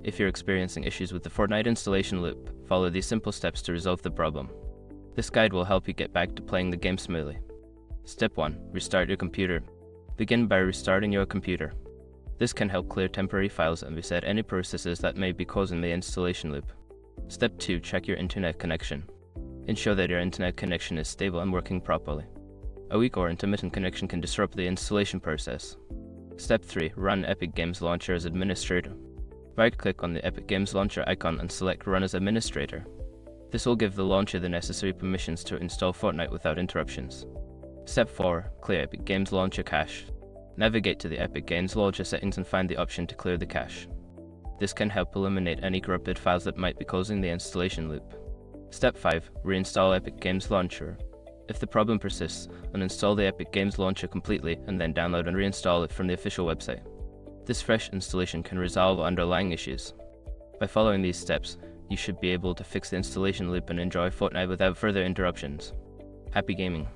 If you're experiencing issues with the Fortnite installation loop, follow these simple steps to resolve the problem. This guide will help you get back to playing the game smoothly. Step 1. Restart your computer. Begin by restarting your computer. This can help clear temporary files and reset any processes that may be causing the installation loop. Step 2. Check your internet connection. Ensure that your internet connection is stable and working properly. A weak or intermittent connection can disrupt the installation process. Step 3. Run Epic Games Launcher as administrator. Right-click on the Epic Games Launcher icon and select Run as Administrator. This will give the launcher the necessary permissions to install Fortnite without interruptions. Step 4. Clear Epic Games Launcher cache. Navigate to the Epic Games Launcher settings and find the option to clear the cache. This can help eliminate any corrupted files that might be causing the installation loop. Step 5. Reinstall Epic Games Launcher. If the problem persists, uninstall the Epic Games Launcher completely and then download and reinstall it from the official website. This fresh installation can resolve underlying issues. By following these steps, you should be able to fix the installation loop and enjoy Fortnite without further interruptions. Happy gaming!